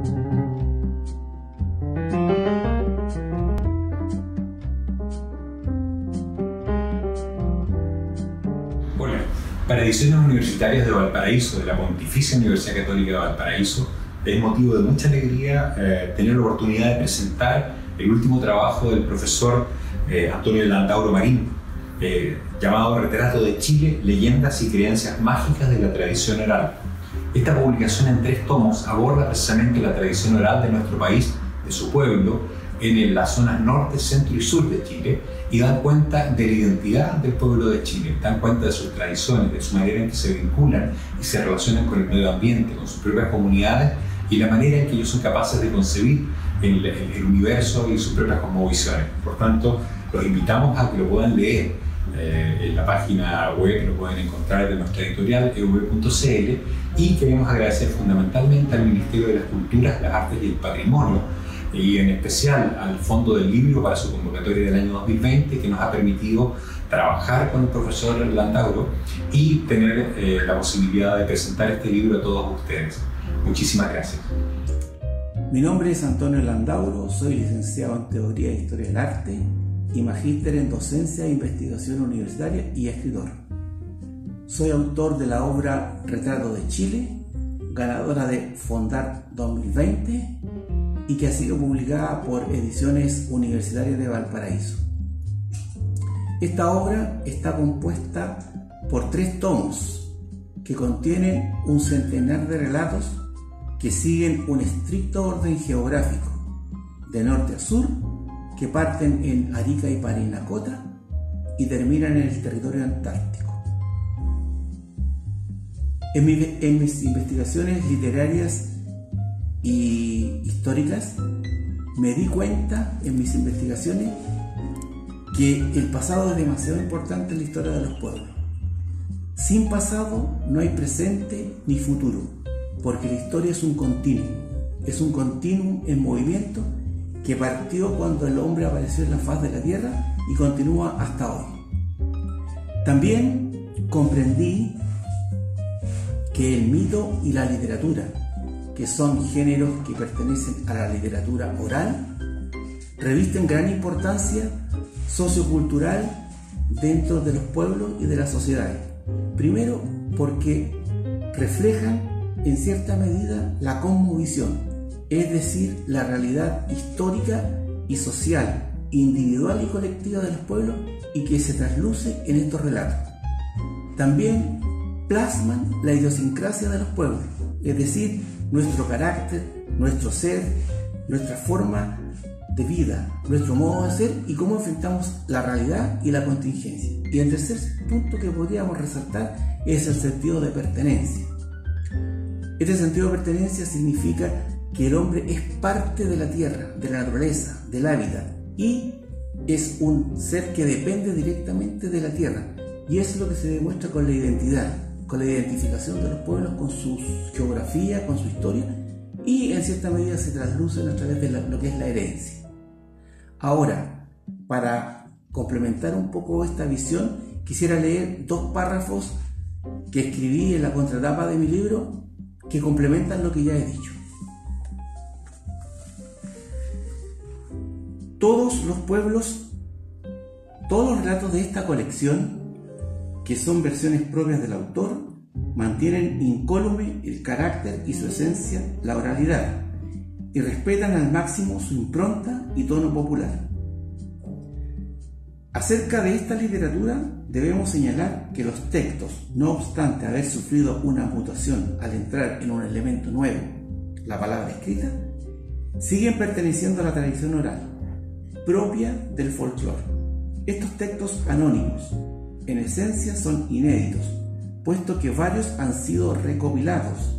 Hola, para Ediciones Universitarias de Valparaíso, de la Pontificia Universidad Católica de Valparaíso, es motivo de mucha alegría tener la oportunidad de presentar el último trabajo del profesor Antonio Landauro Marín, llamado Retrato de Chile, leyendas y creencias mágicas de la tradición oral. Esta publicación en 3 tomos aborda precisamente la tradición oral de nuestro país, de su pueblo, en las zonas norte, centro y sur de Chile, y dan cuenta de la identidad del pueblo de Chile, dan cuenta de sus tradiciones, de su manera en que se vinculan y se relacionan con el medio ambiente, con sus propias comunidades, y la manera en que ellos son capaces de concebir el universo y sus propias cosmovisiones. Por tanto, los invitamos a que lo puedan leer en la página web, lo pueden encontrar en nuestra editorial ev.cl, y queremos agradecer fundamentalmente al Ministerio de las Culturas, las Artes y el Patrimonio, y en especial al Fondo del Libro para su convocatoria del año 2020, que nos ha permitido trabajar con el profesor Landauro y tener la posibilidad de presentar este libro a todos ustedes. Muchísimas gracias. Mi nombre es Antonio Landauro, soy licenciado en Teoría e Historia del Arte y magíster en Docencia e Investigación Universitaria y escritor. Soy autor de la obra Retrato de Chile, ganadora de Fondart 2020 y que ha sido publicada por Ediciones Universitarias de Valparaíso. Esta obra está compuesta por 3 tomos que contienen un centenar de relatos que siguen un estricto orden geográfico, de norte a sur, que parten en Arica y Parinacota y terminan en el territorio antártico. En mis investigaciones literarias y históricas me di cuenta en mis investigaciones que el pasado es demasiado importante en la historia de los pueblos. Sin pasado no hay presente ni futuro, porque la historia es un continuum en movimiento que partió cuando el hombre apareció en la faz de la tierra y continúa hasta hoy. También comprendí que el mito y la literatura, que son géneros que pertenecen a la literatura oral, revisten gran importancia sociocultural dentro de los pueblos y de las sociedades. Primero, porque reflejan en cierta medida la cosmovisión, es decir, la realidad histórica y social, individual y colectiva de los pueblos, y que se trasluce en estos relatos. También plasman la idiosincrasia de los pueblos, es decir, nuestro carácter, nuestro ser, nuestra forma de vida, nuestro modo de ser y cómo enfrentamos la realidad y la contingencia. Y el tercer punto que podríamos resaltar es el sentido de pertenencia. Este sentido de pertenencia significa que el hombre es parte de la tierra, de la naturaleza, del hábitat, y es un ser que depende directamente de la tierra. Y eso es lo que se demuestra con la identidad, con la identificación de los pueblos, con su geografía, con su historia, y en cierta medida se traslucen a través de lo que es la herencia. Ahora, para complementar un poco esta visión, quisiera leer 2 párrafos que escribí en la contratapa de mi libro que complementan lo que ya he dicho. Todos los pueblos, todos los relatos de esta colección, que son versiones propias del autor, mantienen incólume el carácter y su esencia, la oralidad, y respetan al máximo su impronta y tono popular. Acerca de esta literatura debemos señalar que los textos, no obstante haber sufrido una mutación al entrar en un elemento nuevo, la palabra escrita, siguen perteneciendo a la tradición oral, propia del folclore. Estos textos anónimos, en esencia, son inéditos, puesto que varios han sido recopilados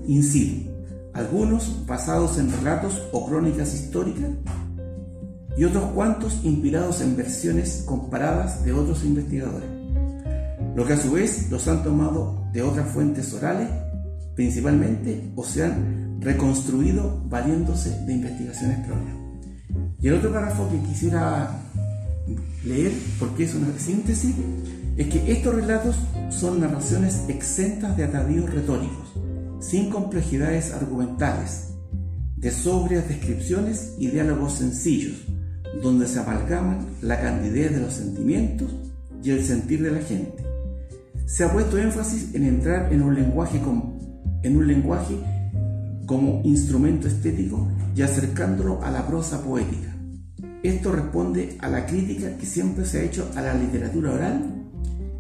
in situ, algunos basados en relatos o crónicas históricas y otros cuantos inspirados en versiones comparadas de otros investigadores, lo que a su vez los han tomado de otras fuentes orales principalmente o se han reconstruido valiéndose de investigaciones propias. Y el otro párrafo que quisiera leer, porque es una síntesis, es que estos relatos son narraciones exentas de atavíos retóricos, sin complejidades argumentales, de sobrias descripciones y diálogos sencillos, donde se amalgaman la candidez de los sentimientos y el sentir de la gente. Se ha puesto énfasis en entrar en un lenguaje como instrumento estético y acercándolo a la prosa poética. Esto responde a la crítica que siempre se ha hecho a la literatura oral,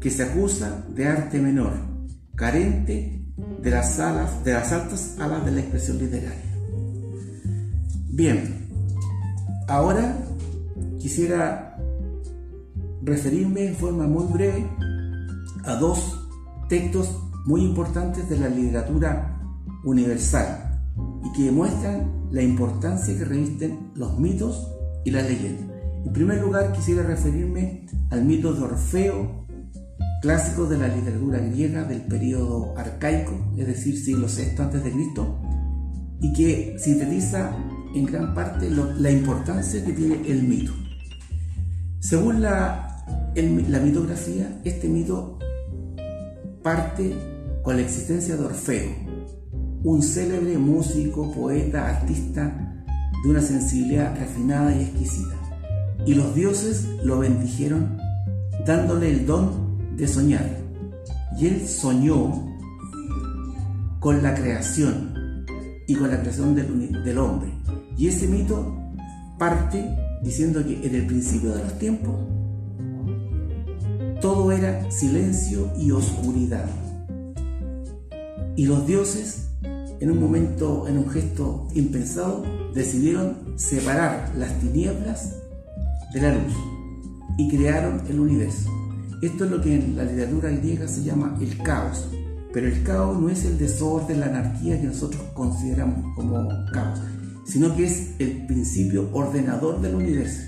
que se acusa de arte menor, carente de las altas alas de la expresión literaria. Bien, ahora quisiera referirme en forma muy breve a dos textos muy importantes de la literatura universal y que demuestran la importancia que revisten los mitos y las leyendas. En primer lugar, quisiera referirme al mito de Orfeo, clásico de la literatura griega del período arcaico, es decir, siglo VI a.C., y que sintetiza en gran parte la importancia que tiene el mito. Según la mitografía, este mito parte con la existencia de Orfeo, un célebre músico, poeta, artista de una sensibilidad refinada y exquisita, y los dioses lo bendijeron dándole el don de soñar, y él soñó con la creación y con la creación del hombre. Y ese mito parte diciendo que en el principio de los tiempos todo era silencio y oscuridad, y los dioses, en un momento, en un gesto impensado, decidieron separar las tinieblas de la luz y crearon el universo. Esto es lo que en la literatura griega se llama el caos, pero el caos no es el desorden, la anarquía que nosotros consideramos como caos, sino que es el principio ordenador del universo,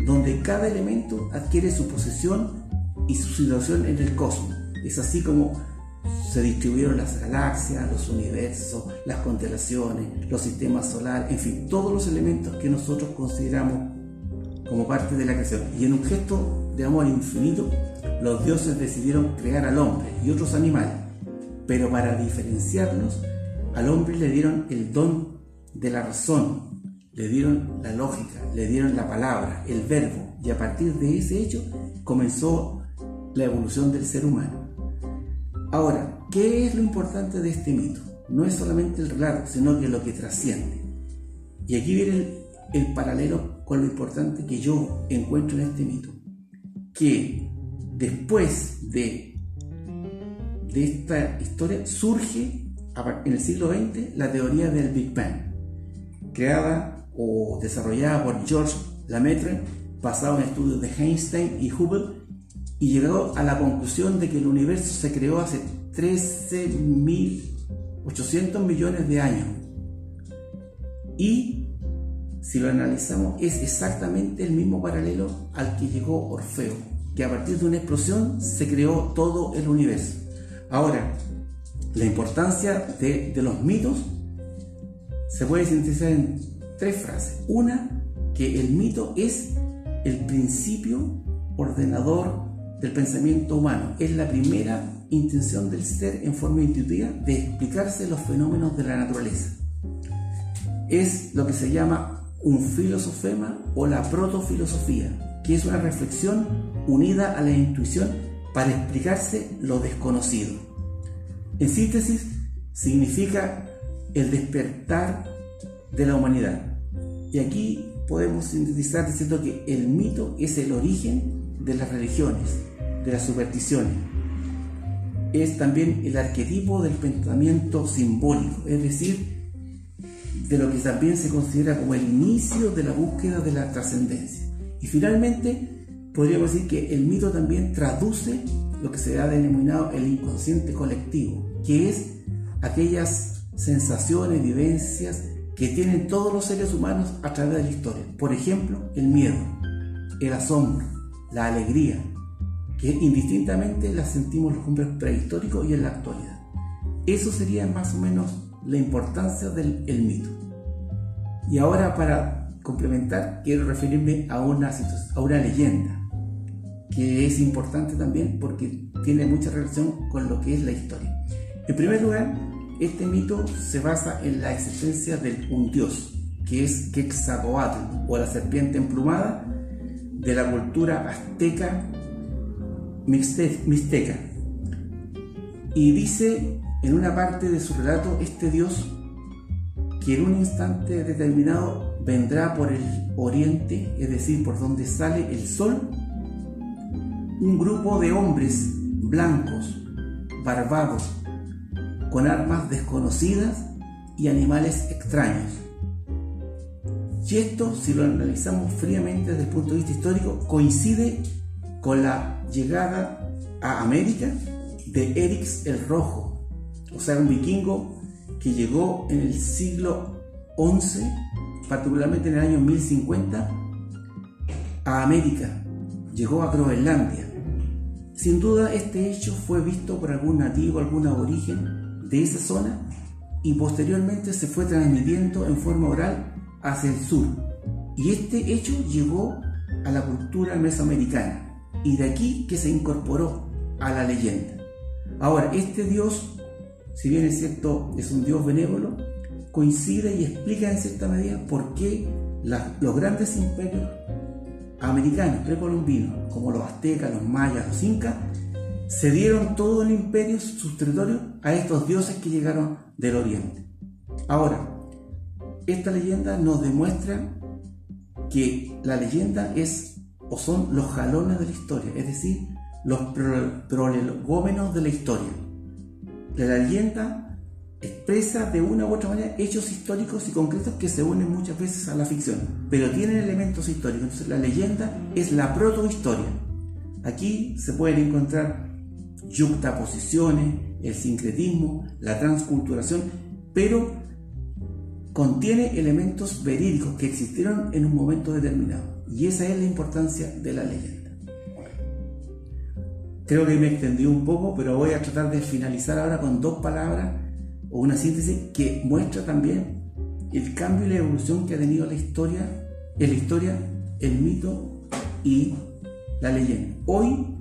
donde cada elemento adquiere su posición y su situación en el cosmos. Es así como se distribuyeron las galaxias, los universos, las constelaciones, los sistemas solares, en fin, todos los elementos que nosotros consideramos como parte de la creación. Y en un gesto de amor infinito, los dioses decidieron crear al hombre y otros animales, pero para diferenciarlos, al hombre le dieron el don de la razón, le dieron la lógica, le dieron la palabra, el verbo, y a partir de ese hecho comenzó la evolución del ser humano. Ahora, ¿qué es lo importante de este mito? No es solamente el relato, sino que lo que trasciende. Y aquí viene el paralelo con lo importante que yo encuentro en este mito, que después de esta historia surge en el siglo XX la teoría del Big Bang, creada o desarrollada por Georges Lemaitre, basado en estudios de Einstein y Hubble, y llegó a la conclusión de que el universo se creó hace 13.800 millones de años. Y si lo analizamos, es exactamente el mismo paralelo al que llegó Orfeo, que a partir de una explosión se creó todo el universo. Ahora, la importancia de los mitos se puede sintetizar en tres frases. Una, que el mito es el principio ordenador del pensamiento humano. Es la primera intención del ser en forma intuitiva de explicarse los fenómenos de la naturaleza. Es lo que se llama un filosofema o la protofilosofía, que es una reflexión unida a la intuición para explicarse lo desconocido. En síntesis, significa el despertar de la humanidad. Y aquí podemos sintetizar diciendo que el mito es el origen de las religiones, de las supersticiones. Es también el arquetipo del pensamiento simbólico, es decir, de lo que también se considera como el inicio de la búsqueda de la trascendencia. Y finalmente, podríamos decir que el mito también traduce lo que se ha denominado el inconsciente colectivo, que es aquellas sensaciones, vivencias que tienen todos los seres humanos a través de la historia. Por ejemplo, el miedo, el asombro, la alegría, que indistintamente las sentimos los hombres prehistóricos y en la actualidad. Eso sería más o menos la importancia del mito. Y ahora, para complementar, quiero referirme a una leyenda que es importante también porque tiene mucha relación con lo que es la historia. En primer lugar, este mito se basa en la existencia de un dios, que es Quetzalcóatl o la serpiente emplumada de la cultura azteca mixteca. Y dice en una parte de su relato este dios que en un instante determinado vendrá por el oriente, es decir, por donde sale el sol, un grupo de hombres blancos, barbados, con armas desconocidas y animales extraños. Y esto, si lo analizamos fríamente desde el punto de vista histórico, coincide con la llegada a América de Erix el Rojo, o sea, un vikingo que llegó en el siglo XI, particularmente en el año 1050, a América, llegó a Groenlandia. Sin duda este hecho fue visto por algún nativo, algún aborigen de esa zona, y posteriormente se fue transmitiendo en forma oral hacia el sur. Y este hecho llegó a la cultura mesoamericana, y de aquí que se incorporó a la leyenda. Ahora, este dios, si bien es cierto, es un dios benévolo, coincide y explica en cierta medida por qué los grandes imperios americanos precolombinos, como los aztecas, los mayas, los incas, cedieron todo el imperio, sus territorios, a estos dioses que llegaron del oriente. Ahora, esta leyenda nos demuestra que la leyenda es o son los jalones de la historia, es decir, los prolegómenos de la historia. La leyenda expresa de una u otra manera hechos históricos y concretos que se unen muchas veces a la ficción, pero tienen elementos históricos. Entonces la leyenda es la protohistoria. Aquí se pueden encontrar yuxtaposiciones, el sincretismo, la transculturación, pero contiene elementos verídicos que existieron en un momento determinado, y esa es la importancia de la leyenda. Creo que me extendí un poco, pero voy a tratar de finalizar ahora con dos palabras o una síntesis que muestra también el cambio y la evolución que ha tenido la historia, el mito y la leyenda. Hoy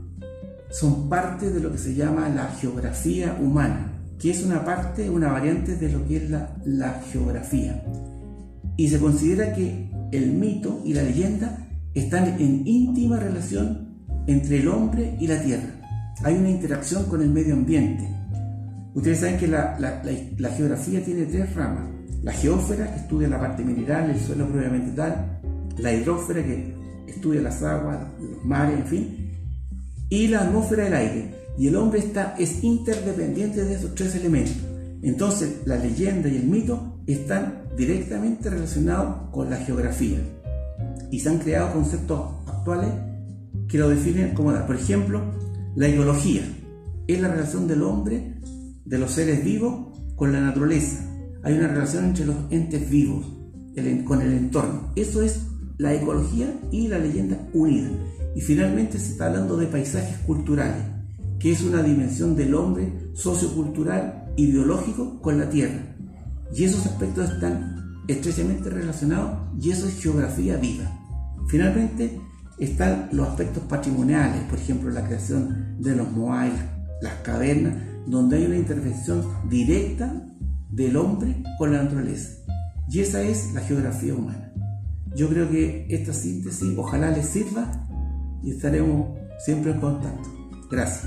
son parte de lo que se llama la geografía humana, que es una variante de lo que es la geografía. Y se considera que el mito y la leyenda están en íntima relación entre el hombre y la tierra. Hay una interacción con el medio ambiente. Ustedes saben que la geografía tiene tres ramas: la geósfera, que estudia la parte mineral, el suelo propiamente tal; la hidrósfera, que estudia las aguas, los mares, en fin; y la atmósfera del aire. Y el hombre es interdependiente de esos tres elementos. Entonces la leyenda y el mito están directamente relacionados con la geografía, y se han creado conceptos actuales que lo definen como tal. Por ejemplo, la ecología es la relación del hombre, de los seres vivos, con la naturaleza. Hay una relación entre los entes vivos con el entorno. Eso es la ecología y la leyenda unidas. Y finalmente se está hablando de paisajes culturales, que es una dimensión del hombre sociocultural y biológico con la tierra. Y esos aspectos están estrechamente relacionados, y eso es geografía viva. Finalmente están los aspectos patrimoniales, por ejemplo, la creación de los moais, las cavernas, donde hay una intervención directa del hombre con la naturaleza. Y esa es la geografía humana. Yo creo que esta síntesis ojalá les sirva, y estaremos siempre en contacto. Gracias.